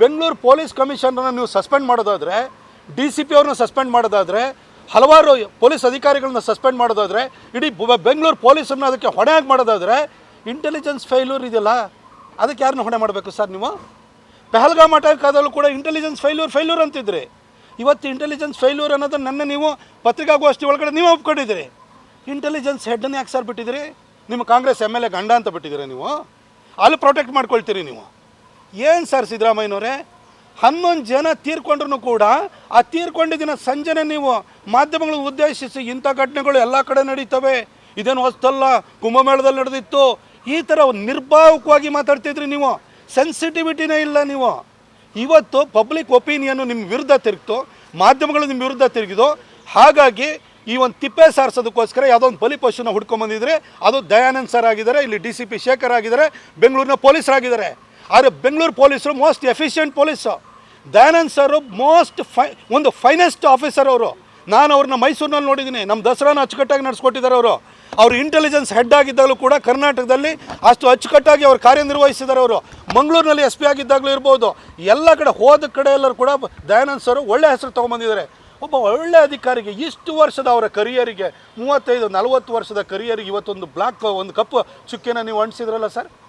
Bengaluru police ಕಮಿಷನರ್ನ ನೀವು suspend ಮಾಡೋದಾದರೆ, D C P ಅವ್ರನ್ನ ಸಸ್ಪೆಂಡ್ ಮಾಡೋದಾದರೆ, ಹಲವಾರು ಪೊಲೀಸ್ ಅಧಿಕಾರಿಗಳನ್ನ ಸಸ್ಪೆಂಡ್ ಮಾಡೋದಾದರೆ, ಇಡೀ ಬೆಂಗಳೂರು ಪೊಲೀಸರನ್ನ ಅದಕ್ಕೆ ಹೊಣೆಯಾಗಿ ಮಾಡೋದಾದರೆ, ಇಂಟೆಲಿಜೆನ್ಸ್ ಫೇಲ್ಯೂರ್ ಇದೆಯಲ್ಲ, ಅದಕ್ಕೆ ಯಾರನ್ನ ಹೊಣೆ ಮಾಡಬೇಕು ಸರ್ ನೀವು? ಪಹಲ್ಗಾಮ್ ಅಟ್ಯಾಕ್ ಆದಲ್ಲೂ ಕೂಡ ಇಂಟೆಲಿಜೆನ್ಸ್ ಫೇಲ್ಯೂರ್ ಅಂತಿದ್ರಿ. ಇವತ್ತು ಇಂಟೆಲಿಜೆನ್ಸ್ ಫೇಲ್ಯೂರ್ ಅನ್ನೋದನ್ನು ನನ್ನ ನೀವು ಪತ್ರಿಕಾಗೋಷ್ಠಿ ಒಳಗಡೆ ನೀವು ಒಪ್ಕೊಂಡಿದ್ದೀರಿ. ಇಂಟೆಲಿಜೆನ್ಸ್ ಹೆಡ್ಡನ್ನು ಯಾಕೆ ಸರ್ ಬಿಟ್ಟಿದ್ದೀರಿ? ನಿಮ್ಮ ಕಾಂಗ್ರೆಸ್ MLA ಗಂಡ ಅಂತ ಬಿಟ್ಟಿದ್ದೀರಿ ನೀವು. ಅಲ್ಲಿ ಪ್ರೊಟೆಕ್ಟ್ ಮಾಡ್ಕೊಳ್ತೀರಿ ನೀವು. ಏನು ಸರ್ ಸಿದ್ದರಾಮಯ್ಯನವರೇ, 11 ಜನ ತೀರ್ಕೊಂಡ್ರೂ ಕೂಡ ಆ ತೀರ್ಕೊಂಡಿದ್ದಿನ ಸಂಜೆನೇ ನೀವು ಮಾಧ್ಯಮಗಳನ್ನು ಉದ್ದೇಶಿಸಿ ಇಂಥ ಘಟನೆಗಳು ಎಲ್ಲ ಕಡೆ ನಡೀತವೆ, ಇದೇನು ಹೊಸ್ತಲ್ಲ, ಕುಂಭಮೇಳದಲ್ಲಿ ನಡೆದಿತ್ತು, ಈ ಥರ ನಿರ್ಭಾವಕವಾಗಿ ಮಾತಾಡ್ತಿದ್ರಿ ನೀವು. ಸೆನ್ಸಿಟಿವಿಟಿನೇ ಇಲ್ಲ ನೀವು. ಇವತ್ತು ಪಬ್ಲಿಕ್ ಒಪಿನಿಯನ್ನು ನಿಮ್ಮ ವಿರುದ್ಧ ತಿರುಗಿತು, ಮಾಧ್ಯಮಗಳು ನಿಮ್ಮ ವಿರುದ್ಧ ತಿರುಗಿದು. ಹಾಗಾಗಿ ಈ ಒಂದು ತಿಪ್ಪೆ ಸಾರಿಸೋದಕ್ಕೋಸ್ಕರ ಯಾವುದೋ ಒಂದು ಬಲಿಪಶುನ ಹುಡ್ಕೊಂಬಂದಿದ್ರೆ ಅದು ದಯಾನಂದ್ ಸರ್ ಆಗಿದ್ದಾರೆ, ಇಲ್ಲಿ DCP ಶೇಖರ್ ಆಗಿದ್ದಾರೆ, ಬೆಂಗಳೂರಿನ ಪೊಲೀಸರಾಗಿದ್ದಾರೆ. ಆದರೆ ಬೆಂಗಳೂರು ಪೊಲೀಸರು most efficient police. Dayanand sir ಒಂದು ಫೈನೆಸ್ಟ್ ಆಫೀಸರ್ ಅವರು. ನಾನು ಅವ್ರನ್ನ ಮೈಸೂರಿನಲ್ಲಿ ನೋಡಿದ್ದೀನಿ. ನಮ್ಮ ದಸರಾನ ಅಚ್ಚುಕಟ್ಟಾಗಿ ನಡೆಸ್ಕೊಟ್ಟಿದ್ದಾರೆ ಅವರು. ಅವರು ಇಂಟೆಲಿಜೆನ್ಸ್ ಹೆಡ್ ಆಗಿದ್ದಾಗಲೂ ಕೂಡ ಕರ್ನಾಟಕದಲ್ಲಿ ಅಷ್ಟು ಅಚ್ಚುಕಟ್ಟಾಗಿ ಅವರು ಕಾರ್ಯನಿರ್ವಹಿಸಿದ್ದಾರೆ. ಅವರು ಮಂಗಳೂರಿನಲ್ಲಿ SP ಆಗಿದ್ದಾಗಲೂ ಇರ್ಬೋದು, ಎಲ್ಲ ಕಡೆ ಹೋದ ಕಡೆ ಎಲ್ಲರೂ ಕೂಡ ದಯಾನಂದ್ ಸರ್ ಒಳ್ಳೆ ಹೆಸರು ತೊಗೊಂಬಂದಿದ್ದಾರೆ. ಒಬ್ಬ ಒಳ್ಳೆ ಅಧಿಕಾರಿಗೆ ಇಷ್ಟು ವರ್ಷದ ಅವರ ಕರಿಯರಿಗೆ, 35-40 ವರ್ಷದ ಕರಿಯರಿಗೆ ಇವತ್ತೊಂದು ಒಂದು ಕಪ್ಪು ಚುಕ್ಕಿನ ನೀವು ಅಂಟಿಸಿದ್ರಲ್ಲ ಸರ್.